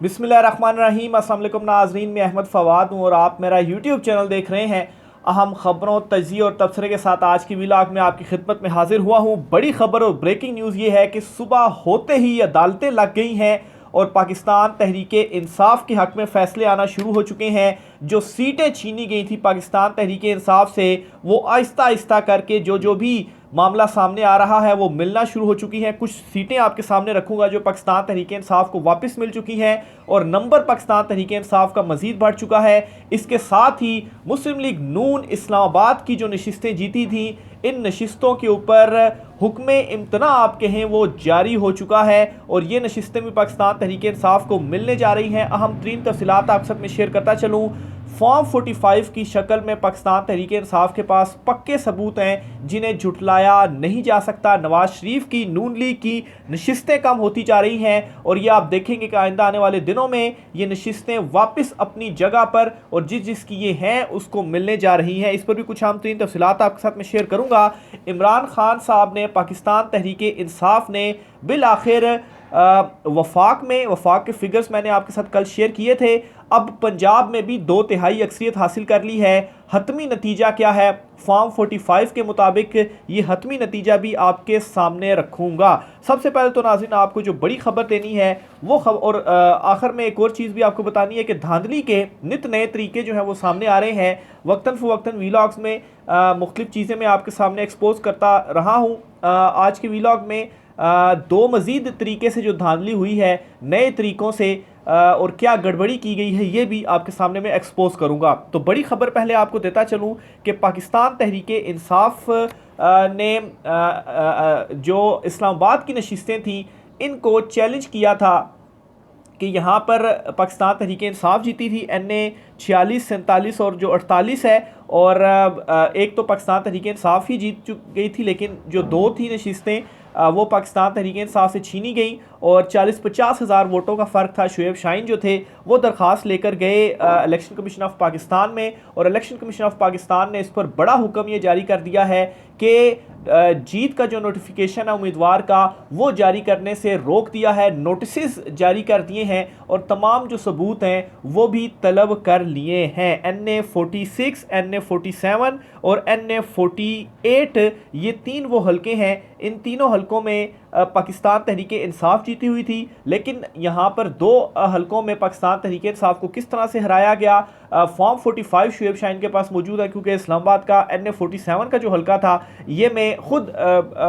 बिस्मिल्लाहिर्रहमानिर्रहीम। अस्सलाम वालेकुम नाज़रीन, मैं अहमद फ़वाद हूँ और आप मेरा यूट्यूब चैनल देख रहे हैं। अहम ख़बरों, तजिए और तबसरे के साथ आज की व्लॉग में आपकी खिदमत में हाजिर हुआ हूँ। बड़ी खबर और ब्रेकिंग न्यूज़ ये है कि सुबह होते ही अदालतें लग गई हैं और पाकिस्तान तहरीक इंसाफ के हक़ में फ़ैसले आना शुरू हो चुके हैं। जो सीटें छीनी गई थी पाकिस्तान तहरीक इंसाफ से, वो आहिस्ता आहिस्ता करके जो भी मामला सामने आ रहा है वो मिलना शुरू हो चुकी हैं। कुछ सीटें आपके सामने रखूंगा जो पाकिस्तान तहरीक इंसाफ को वापस मिल चुकी हैं और नंबर पाकिस्तान तहरीक इंसाफ का मजीद बढ़ चुका है। इसके साथ ही मुस्लिम लीग नून इस्लामाबाद की जो नशिस्तें जीती थी, इन नशिस्तों के ऊपर हुक्म इम्तना आप कहें वो जारी हो चुका है और ये नशिस्तें भी पाकिस्तान तहरीक इंसाफ को मिलने जा रही हैं। अहम तरीन तफसीलात आप सब में शेयर करता चलूँ। फॉर्म 45 की शक्ल में पाकिस्तान तहरीक इंसाफ के पास पक्के सबूत हैं जिन्हें झुटलाया नहीं जा सकता। नवाज शरीफ की नून लीग की नशिस्तें कम होती जा रही हैं और ये आप देखेंगे कि आइंदा आने वाले दिनों में ये नशिस्तें वापस अपनी जगह पर और जिसकी ये हैं उसको मिलने जा रही हैं। इस पर भी कुछ आम तरीन तफसीलात आपके साथ में शेयर करूँगा। इमरान खान साहब ने, पाकिस्तान तहरीक इंसाफ ने बिल आखिर वफाक के फिगर्स मैंने आपके साथ कल शेयर किए थे। अब पंजाब में भी 2/3 अक्सरियत हासिल कर ली है। हतमी नतीजा क्या है फॉर्म 45 के मुताबिक, ये हतमी नतीजा भी आपके सामने रखूंगा। सबसे पहले तो नाज़रीन आपको जो बड़ी खबर देनी है वो खबर, और आखिर में एक और चीज़ भी आपको बतानी है कि धांधली के नित नए तरीके जो हैं वो सामने आ रहे हैं। वक्तन फ़वक्तन वीलॉग्स में मुख्तलिफ चीज़ें मैं आपके सामने एक्सपोज करता रहा हूँ। आज के वीलॉग में दो मज़ीद तरीके से जो धांधली हुई है, नए तरीक़ों से और क्या गड़बड़ी की गई है, ये भी आपके सामने मैं एक्सपोज करूंगा। तो बड़ी खबर पहले आपको देता चलूं कि पाकिस्तान तहरीक इंसाफ ने जो इस्लामाबाद की नशिस्तें थी इनको चैलेंज किया था कि यहाँ पर पाकिस्तान तहरीक इंसाफ जीती थी NA 46, 47 और जो 48 है, और एक तो पाकिस्तान तहरीक इंसाफ ही जीत गई थी, लेकिन जो दो थी नशिस्तें वो पाकिस्तान तहरीक इंसाफ से छीनी गई और 40-50 हज़ार वोटों का फ़र्क था। शुएब शाहीन जो थे वो दरख्वास्त लेकर गए इलेक्शन कमीशन ऑफ पाकिस्तान में और इलेक्शन कमीशन ऑफ पाकिस्तान ने इस पर बड़ा हुक्म ये जारी कर दिया है कि जीत का जो नोटिफिकेशन है उम्मीदवार का वो जारी करने से रोक दिया है। नोटिस जारी कर दिए हैं और तमाम जो सबूत हैं वो भी तलब कर लिए हैं। NA 46, NA 47 और NA 48, ये तीन वो हलके हैं। इन तीनों हलकों में पाकिस्तान तहरीक इंसाफ जीती हुई थी, लेकिन यहाँ पर दो हलकों में पाकिस्तान तहरीक इंसाफ को किस तरह से हराया गया। फॉर्म 45 शुएब शाहीन के पास मौजूद है, क्योंकि इस्लामाबाद का NA 47 का जो हलका था ये मैं खुद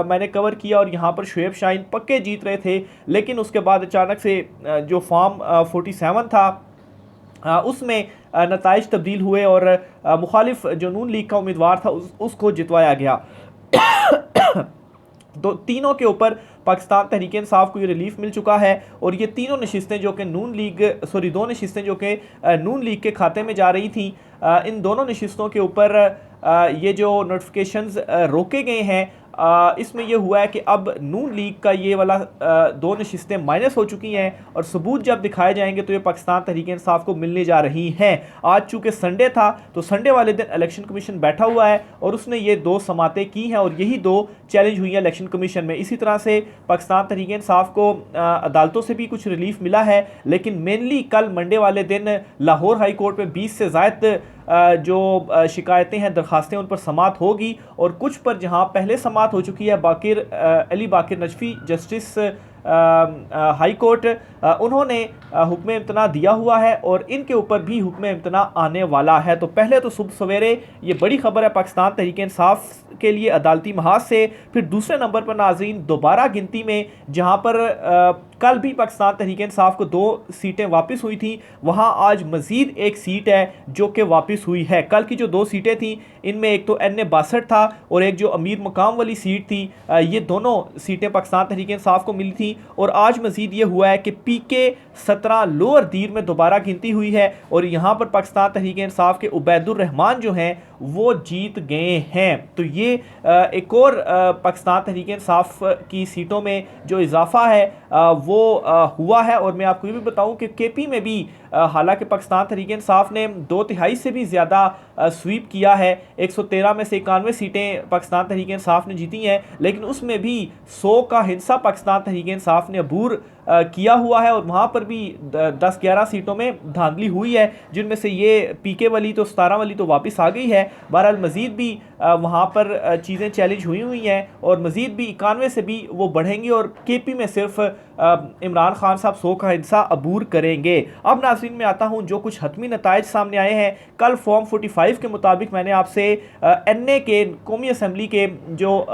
मैंने कवर किया और यहाँ पर शुएब शाहीन पक्के जीत रहे थे, लेकिन उसके बाद अचानक से जो फॉर्म 47 था उसमें नताइज तब्दील हुए और मुखालिफ जो नून लीग का उम्मीदवार था उसको जितवाया गया। तो तीनों के ऊपर पाकिस्तान तहरीक इंसाफ को ये रिलीफ मिल चुका है और ये तीनों नशिस्तें जो कि दो नशिस्तें जो कि नून लीग के खाते में जा रही थी, इन दोनों नशिस्तों के ऊपर ये जो नोटिफिकेशंस रोके गए हैं, इसमें यह हुआ है कि अब नून लीग का ये वाला दो नशिस्तें माइनस हो चुकी हैं और सबूत जब दिखाए जाएंगे तो ये पाकिस्तान तहरीक इंसाफ को मिलने जा रही हैं। आज चूँकि संडे था तो संडे वाले दिन इलेक्शन कमीशन बैठा हुआ है और उसने ये दो समातें की हैं और यही दो चैलेंज हुई हैं इलेक्शन कमीशन में। इसी तरह से पाकिस्तान तहरीक इंसाफ को अदालतों से भी कुछ रिलीफ मिला है, लेकिन मेनली कल मंडे वाले दिन लाहौर हाई कोर्ट में 20 से ज़ायद जो शिकायतें हैं, दरखास्तें, उन पर समात होगी और कुछ पर जहां पहले समात हो चुकी है, अली बाकिर नजफी जस्टिस हाई कोर्ट, उन्होंने हुक्म इम्तना दिया हुआ है और इनके ऊपर भी हुक्म इम्तना आने वाला है। तो पहले तो सुबह सवेरे ये बड़ी खबर है पाकिस्तान तहरीक इंसाफ के लिए अदालती महाज से। फिर दूसरे नंबर पर नाज़रीन दोबारा गिनती में, जहां पर कल भी पाकिस्तान तहरीक इंसाफ को 2 सीटें वापस हुई थी, वहां आज मज़ीद एक सीट है जो कि वापस हुई है। कल की जो 2 सीटें थी इनमें एक तो NA 62 था और एक जो अमीर मकाम वाली सीट थी, ये दोनों सीटें पाकिस्तान तहरीक इंसाफ को मिली थी। और आज मज़ीद ये हुआ है कि PK 17 लोअर दीर में दोबारा गिनती हुई है और यहाँ पर पाकिस्तान तहरीक इंसाफ के उबैदुर रहमान जो हैं वो जीत गए हैं। तो ये एक और पाकिस्तान तहरीक इंसाफ की सीटों में जो इजाफा है वो हुआ है। और मैं आपको ये भी बताऊं कि KP में भी हालांकि पाकिस्तान तहरीक इंसाफ ने 2/3 से भी ज़्यादा स्वीप किया है, 113 में से 91 सीटें पाकिस्तान तहरीक इंसाफ ने जीती हैं, लेकिन उसमें भी 100 का हिस्सा पाकिस्तान तहरीक इंसाफ ने अबूर किया हुआ है और वहाँ पर भी 10-11 सीटों में धांधली हुई है, जिनमें से ये पीके वाली तो 17 वाली तो वापस आ गई है। बहरहाल मज़ीद भी वहाँ पर चीज़ें चैलेंज हुई हैं और मज़ीद भी 91 से भी वो बढ़ेंगी और केपी में सिर्फ इमरान खान साहब 100 का हिस्सा अबूर करेंगे। अब नाज़रीन में आता हूँ जो कुछ हतमी नताइज सामने आए हैं। कल फॉर्म 45 के मुताबिक मैंने आपसे एनए के कौमी असम्बली के जो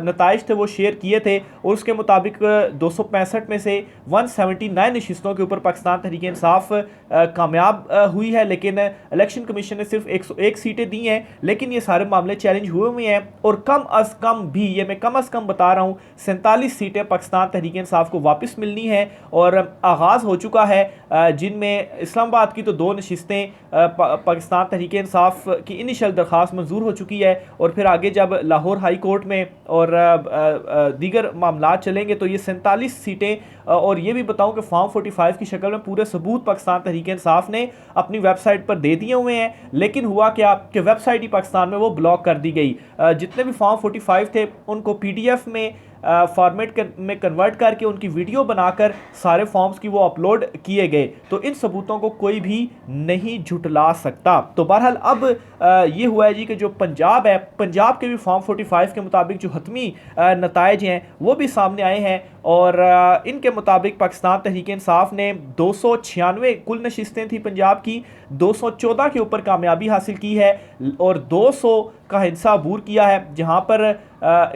नताइज थे वो शेयर किए थे और उसके मुताबिक 265 में से 179 नशिस्तों के ऊपर पाकिस्तान तहरीक इंसाफ कामयाब हुई है, लेकिन इलेक्शन कमीशन ने सिर्फ 101 सीटें दी हैं। लेकिन ये सारे मामले चैलेंज हुए हैं और कम अज़ कम भी, ये मैं कम अज़ कम बता रहा हूँ, 47 सीटें पाकिस्तान तहरीक इंसाफ को वापस मिलनी है और आगाज़ हो चुका है, जिनमें इस्लामाबाद की तो 2 नशिस्तें पाकिस्तान तहरीक इंसाफ की इनिशियल दरख्वास्त मंजूर हो चुकी है और फिर आगे जब लाहौर हाई कोर्ट में और दीगर मामला चलेंगे तो ये 47 सीटें। और ये भी बताऊं कि फॉर्म 45 की शक्ल में पूरे सबूत पाकिस्तान तहरीक इंसाफ ने अपनी वेबसाइट पर दे दिए हुए हैं, लेकिन हुआ क्या कि वेबसाइट ही पाकिस्तान में वो ब्लॉक कर दी गई। जितने भी फॉर्म 45 थे उनको पीडीएफ में फॉर्मेट में कन्वर्ट करके उनकी वीडियो बनाकर सारे फॉर्म्स की वो अपलोड किए गए, तो इन सबूतों को कोई भी नहीं झुटला सकता। तो बहरहाल अब ये हुआ है जी कि जो पंजाब है, पंजाब के भी फॉर्म 45 के मुताबिक जो हतमी नताइज हैं वो भी सामने आए हैं और इनके मुताबिक पाकिस्तान तहरीक इंसाफ ने 296 कुल नशिस्तें थी पंजाब की, 214 के ऊपर कामयाबी हासिल की है और 200 का हिस्सा अबूर किया है, जहां पर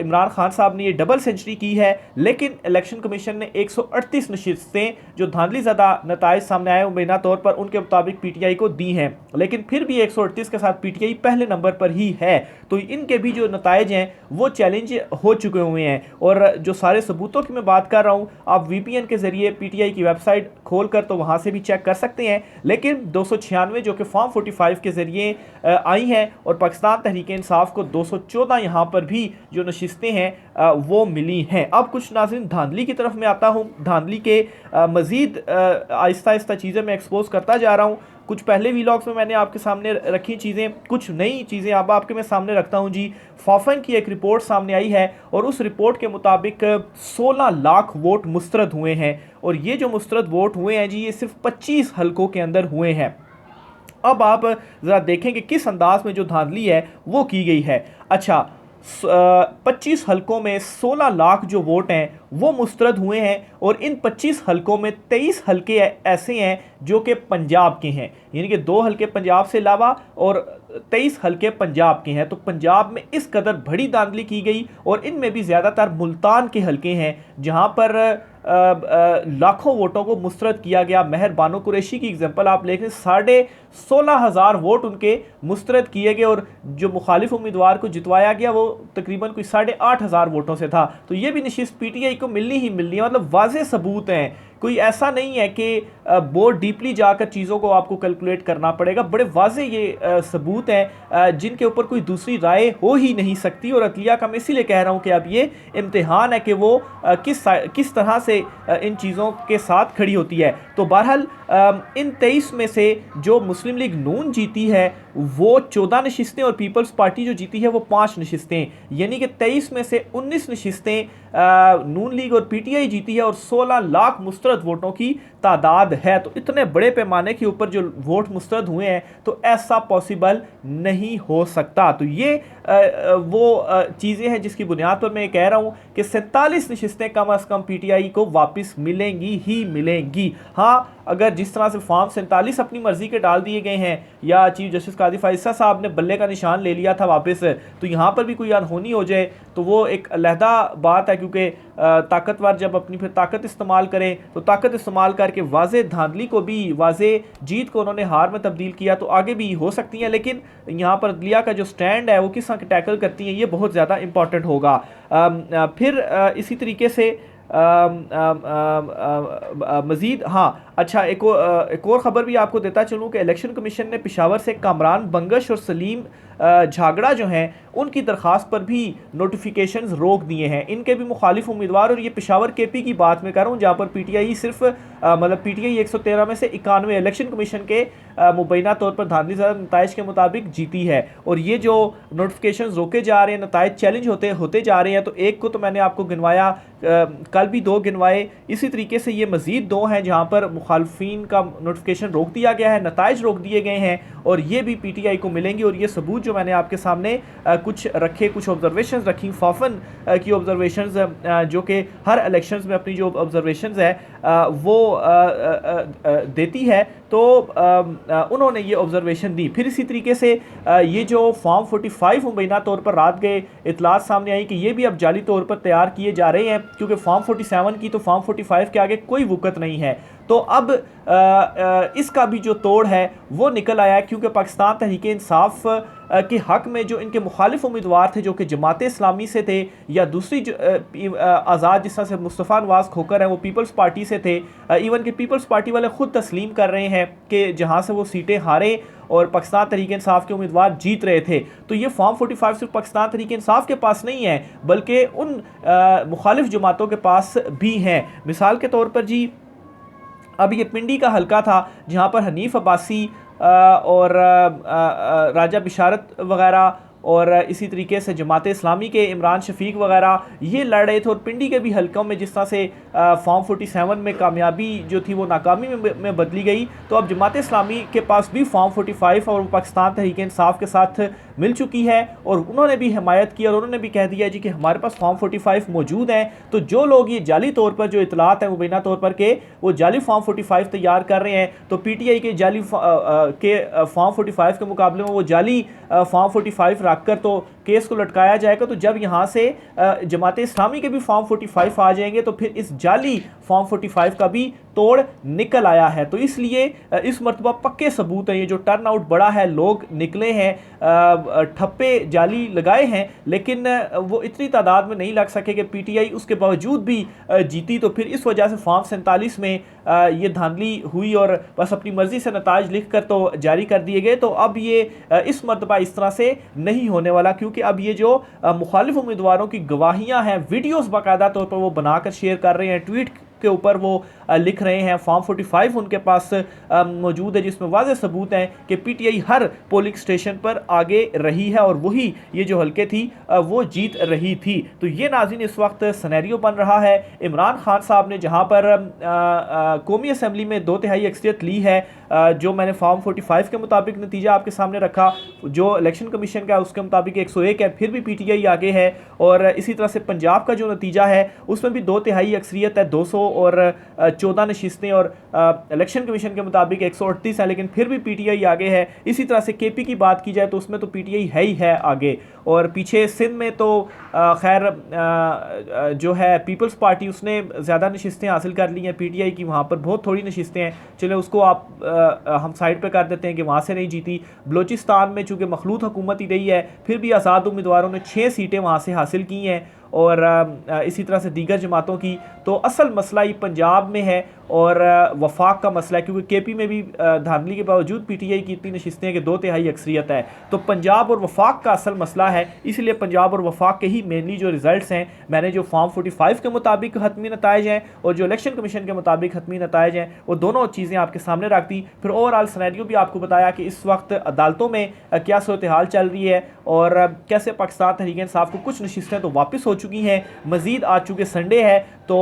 इमरान खान साहब ने ये डबल सेंचुरी की है। लेकिन इलेक्शन कमीशन ने 138 नशिस्तें जो धांधली ज़्यादा नताइज सामने आए मुबैना तौर पर उनके मुताबिक पीटीआई को दी हैं, लेकिन फिर भी 138 के साथ पीटीआई पहले नंबर पर ही है। तो इनके भी जो नताइज हैं वो चैलेंज हो चुके हुए हैं और जो सारे सबूतों की मैं बात कर रहा हूँ, आप वीपीएन के जरिए पीटीआई की वेबसाइट खोल कर तो वहाँ से भी चेक कर सकते हैं। लेकिन 296 जो कि फॉर्म 45 के जरिए आई हैं और पाकिस्तान तहरीक इंसाफ को 214 यहाँ पर भी जो नशिस्तें हैं वो मिली हैं। अब कुछ नाज़रीन धांधली की तरफ मैं आता हूँ। धांधली के मज़ीद आहिस्ता आहिस्ता चीज़ें मैं एक्सपोज करता जा रहा हूँ। कुछ पहले वीलॉग्स में मैंने आपके सामने रखी चीज़ें, कुछ नई चीज़ें अब आपके मैं सामने रखता हूँ जी। फाफन की एक रिपोर्ट सामने आई है और उस रिपोर्ट के मुताबिक 16 लाख वोट मुस्तरद हुए हैं और ये जो मुस्तरद वोट हुए हैं जी, ये सिर्फ 25 हलकों के अंदर हुए हैं। अब आप ज़रा देखें कि किस अंदाज में जो धांधली है वो की गई है। अच्छा, 25 हलकों में 16 लाख जो वोट हैं वो मुस्तरद हुए हैं और इन 25 हलकों में 23 हलके ऐसे हैं जो कि पंजाब के हैं, यानी कि 2 हलके पंजाब से अलावा और 23 हलके पंजाब के हैं। तो पंजाब में इस कदर बड़ी धांधली की गई और इनमें भी ज़्यादातर मुल्तान के हलके हैं जहां पर लाखों वोटों को मुस्तरद किया गया। महर बानो कुरैशी की एग्जांपल आप लें, 16,500 वोट उनके मुस्तरद किए गए और जो मुखालिफ उम्मीदवार को जितवाया गया वो तकरीबन कोई 8,500 वोटों से था। तो ये भी नशिस्त पीटीआई को मिलनी ही मिलनी है, मतलब वाज़ेह सबूत हैं। कोई ऐसा नहीं है कि बहुत डीपली जाकर चीज़ों को आपको कैलकुलेट करना पड़ेगा, बड़े वाज़े ये सबूत हैं जिनके ऊपर कोई दूसरी राय हो ही नहीं सकती। और अदलिया का मैं इसीलिए कह रहा हूँ कि अब ये इम्तिहान है कि वो किस तरह से इन चीज़ों के साथ खड़ी होती है। तो बहरहाल इन 23 में से जो मुस्लिम लीग नून जीती है वो 14 नशिस्तें और पीपल्स पार्टी जो जीती है वो 5 नशिस्तें, यानी कि 23 में से 19 नशिस्तें नून लीग और पीटीआई जीती है और 16 लाख मुस्तरद वोटों की तादाद है। तो इतने बड़े पैमाने के ऊपर जो वोट मुस्तरद हुए हैं तो ऐसा पॉसिबल नहीं हो सकता। तो ये वो चीज़ें हैं जिसकी बुनियाद पर मैं कह रहा हूँ कि 47 नशिस्तें कम अज़ कम पीटीआई को वापस मिलेंगी ही मिलेंगी। हाँ, अगर जिस तरह से फॉर्म 47 अपनी मर्जी के डाल दिए गए हैं या चीफ जस्टिस काजी फाइसा साहब ने बल्ले का निशान ले लिया था वापस, तो यहाँ पर भी कोई अनहोनी हो जाए तो वो एक अलहदा बात है, क्योंकि ताकतवर जब अपनी फिर ताकत इस्तेमाल करें तो ताकत इस्तेमाल करके वाज़े धांधली को भी, वाज़े जीत को उन्होंने हार में तब्दील किया तो आगे भी हो सकती हैं। लेकिन यहाँ पर अदलिया का जो स्टैंड है वो किस तरह के टैकल करती हैं ये बहुत ज़्यादा इंपॉर्टेंट होगा। फिर इसी तरीके से मज़ीद, हाँ अच्छा, एक और ख़बर भी आपको देता चलूँ कि इलेक्शन कमीशन ने पेशावर से कामरान बंगश और सलीम झागड़ा जो हैं उनकी दरख्वास्त पर भी नोटिफिकेशंस रोक दिए हैं। इनके भी मुखालिफ उम्मीदवार, और ये पेशावर केपी की बात मैं कर रहा हूँ जहाँ पर पीटीआई सिर्फ मतलब पीटीआई 113 में से 91 इलेक्शन कमीशन के मुबैना तौर पर धांधलीज़दा नताइज के मुताबिक जीती है। और ये जो नोटिफिकेशंस रोके जा रहे हैं, नताइज चैलेंज होते जा रहे हैं, तो एक को तो मैंने आपको गिनवाया, कल भी 2 गिनवाए, इसी तरीके से ये मज़ीद 2 हैं जहाँ पर मुखालफिन का नोटिफिकेशन रोक दिया गया है, नताइज रोक दिए गए हैं, और ये भी पीटीआई को मिलेंगे। और ये सबूत जो मैंने आपके सामने कुछ रखे, कुछ ऑब्जर्वेशंस रखी, फाफन की ऑब्जर्वेशंस जो कि हर इलेक्शंस में अपनी जो ऑब्जर्वेशंस है वो देती है, तो उन्होंने ये ऑब्जर्वेशन दी। फिर इसी तरीके से ये जो फॉर्म 45 मुबैना तौर पर रात गए इतलात सामने आई कि ये भी अब जाली तौर पर तैयार किए जा रहे हैं, क्योंकि फॉर्म 47 की तो फॉर्म 45 के आगे कोई वक़्त नहीं है। तो अब इसका भी जो तोड़ है वो निकल आया है, क्योंकि पाकिस्तान तहरीक इंसाफ के हक़ में जो इनके मुखालिफ उम्मीदवार थे, जो कि जमात इस्लामी से थे या दूसरी आज़ाद जिस तरह से मुस्तफ़ा नवाज़ खोकर हैं वो पीपल्स पार्टी से थे, इवन कि पीपल्स पार्टी वाले ख़ुद तस्लीम कर रहे हैं कि जहाँ से वो सीटें हारे और पाकिस्तान तहरीक इंसाफ के उम्मीदवार जीत रहे थे। तो ये फॉर्म 45 सिर्फ पाकिस्तान तहरीक इंसाफ के पास नहीं है, बल्कि उन मुखालिफ जमातों के पास भी हैं। मिसाल के तौर पर जी, अब ये पिंडी का हलका था जहाँ पर हनीफ अब्बासी और राजा बिशारत वग़ैरह और इसी तरीके से जमात इस्लामी के इमरान शफीक वगैरह ये लड़ रहे थे, और पिंडी के भी हलकों में जिस तरह से फॉर्म 47 में कामयाबी जो थी वो नाकामी में बदली गई, तो अब जमात इस्लामी के पास भी फॉर्म 45 और पाकिस्तान तहरीक इंसाफ के साथ मिल चुकी है, और उन्होंने भी हिमायत की और उन्होंने भी कह दिया जी कि हमारे पास फॉर्म 45 मौजूद हैं। तो जो लोग ये जाली तौर पर जो इतलात है मुबैना तौर पर के वो जाली फॉर्म 45 तैयार कर रहे हैं, तो पीटीआई के जाली के फॉर्म 45 के मुकाबले में वो जाली फॉर्म 45 रख कर तो केस को लटकाया जाएगा। तो जब यहाँ से जमात इस्लामी के भी फॉर्म 45 आ जाएंगे तो फिर इस जाली फॉर्म 45 का भी तोड़ निकल आया है। तो इसलिए इस मरतबा पक्के सबूत हैं, ये जो टर्न आउट बड़ा है, लोग निकले हैं, ठप्पे जाली लगाए हैं, लेकिन वो इतनी तादाद में नहीं लग सके कि पीटीआई उसके बावजूद भी जीती। तो फिर इस वजह से फॉर्म 47 में ये धांधली हुई और बस अपनी मर्जी से नताज लिख कर तो जारी कर दिए गए। तो अब ये इस मरतबा इस तरह से नहीं होने वाला, क्योंकि अब ये जो मुखालिफ उम्मीदवारों की गवाहियां हैं, वीडियोस बाकायदा तौर पर वो बनाकर शेयर कर रहे हैं, ट्वीट के ऊपर वो लिख रहे हैं, फॉर्म 45 उनके पास मौजूद है जिसमें वाज़ेह सबूत हैं कि पीटीआई हर पोलिंग स्टेशन पर आगे रही है और वही ये जो हल्के थी वो जीत रही थी। तो ये नाज़रीन इस वक्त सिनेरियो बन रहा है। इमरान खान साहब ने जहां पर कौमी असम्बली में 2/3 अक्सरियत ली है, जो मैंने फॉर्म 45 के मुताबिक नतीजा आपके सामने रखा, जो इलेक्शन कमीशन का उसके मुताबिक 101 है, फिर भी पीटीआई आगे है। और इसी तरह से पंजाब का जो नतीजा है उसमें भी 2/3 अक्सरियत है, 200 और 14 नशिस्तें, और इलेक्शन कमीशन के मुताबिक 138 है, लेकिन फिर भी पीटीआई आगे है। इसी तरह से केपी की बात की जाए तो उसमें तो पीटीआई है ही है आगे। और पीछे सिंध में तो खैर जो है पीपल्स पार्टी उसने ज़्यादा नशिस्तें हासिल कर ली हैं पीटीआई की, वहाँ पर बहुत थोड़ी नशिस्तें हैं, चले उसको आप हम साइड पे कर देते हैं कि वहाँ से नहीं जीती। बलोचिस्तान में चूँकि मखलूत हुकूमत ही रही है, फिर भी आज़ाद उम्मीदवारों ने 6 सीटें वहाँ से हासिल की हैं, और इसी तरह से दीगर जमातों की। तो असल मसला ये पंजाब में है और वफाक का मसला है, क्योंकि केपी में भी धांधली के बावजूद पीटीआई की इतनी नशिस्तें हैं कि 2/3 अक्सरियत है। तो पंजाब और वफाक का असल मसला है, इसलिए पंजाब और वफाक के ही मेनली जो रिजल्ट्स हैं, मैंने जो फॉर्म 45 के मुताबिक हतमी नताइज हैं और जो इलेक्शन कमीशन के मुताबिक हतमी नताइज हैं, वो दोनों चीज़ें आपके सामने रख दी। फिर ओवरऑल सिनेरियो भी आपको बताया कि इस वक्त अदालतों में क्या सूरत हाल चल रही है और कैसे पाकिस्तान तहरीक इंसाफ को कुछ नशिस्तें तो वापस हो चुकी हैं, मज़ीद आज चूँकि संडे है तो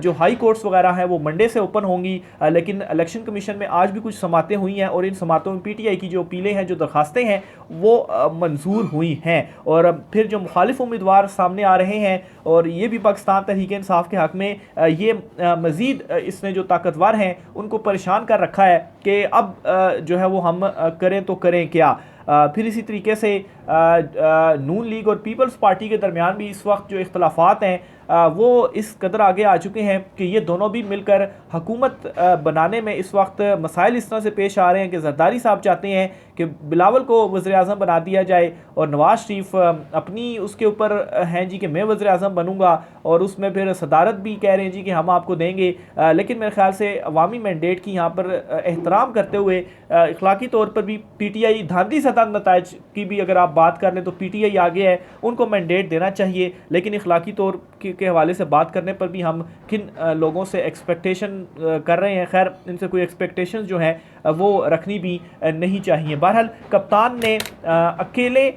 जो हाई कोर्ट्स वगैरह हैं वो मंडे से ओपन होंगी, लेकिन इलेक्शन कमीशन में आज भी कुछ समातें हुई हैं और इन समातों में पीटीआई की जो अपीलें हैं, जो दरखास्तें हैं, वो मंजूर हुई हैं। और फिर जो मुखालिफ उम्मीदवार सामने आ रहे हैं, और ये भी पाकिस्तान तहरीक इंसाफ के हक़ में ये मज़ीद इसने जो ताकतवर हैं उनको परेशान कर रखा है कि अब जो है वो हम करें तो करें क्या। फिर इसी तरीके से नून लीग और पीपल्स पार्टी के दरमियान भी इस वक्त जो इख्तलाफात हैं वो इस कदर आगे आ चुके हैं कि ये दोनों भी मिलकर हुकूमत बनाने में इस वक्त मसाइल इस तरह से पेश आ रहे हैं कि जरदारी साहब चाहते हैं कि बिलावल को वज़ीर-ए-आज़म बना दिया जाए और नवाज़ शरीफ अपनी उसके ऊपर हैं जी कि मैं वज़ीर-ए-आज़म बनूंगा और उसमें फिर सदारत भी कह रहे हैं जी कि हम आपको देंगे। लेकिन मेरे ख्याल से अवामी मैंडेट की यहाँ पर एहतराम करते हुए इखलाकी तौर पर भी पीटीआई धांधली सतह नताइज की भी अगर आप बात कर लें तो पीटीआई आगे है, उनको मैंडेट देना चाहिए। लेकिन इखलाकी तौर के हवाले से बात करने पर भी हम किन लोगों से एक्सपेक्टेशन कर रहे हैं, खैर इनसे कोई एक्सपेक्टेशन जो हैं वो रखनी भी नहीं चाहिए। बहरहाल कप्तान ने अकेले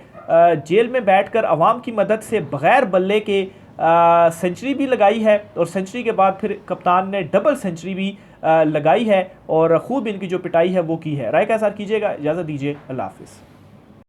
जेल में बैठकर अवाम की मदद से बग़ैर बल्ले के सेंचुरी भी लगाई है और सेंचुरी के बाद फिर कप्तान ने डबल सेंचुरी भी लगाई है और ख़ूब इनकी जो पिटाई है वो की है। राय का इज़हार कीजिएगा, इजाज़त दीजिए, अल्लाह हाफ़िज़।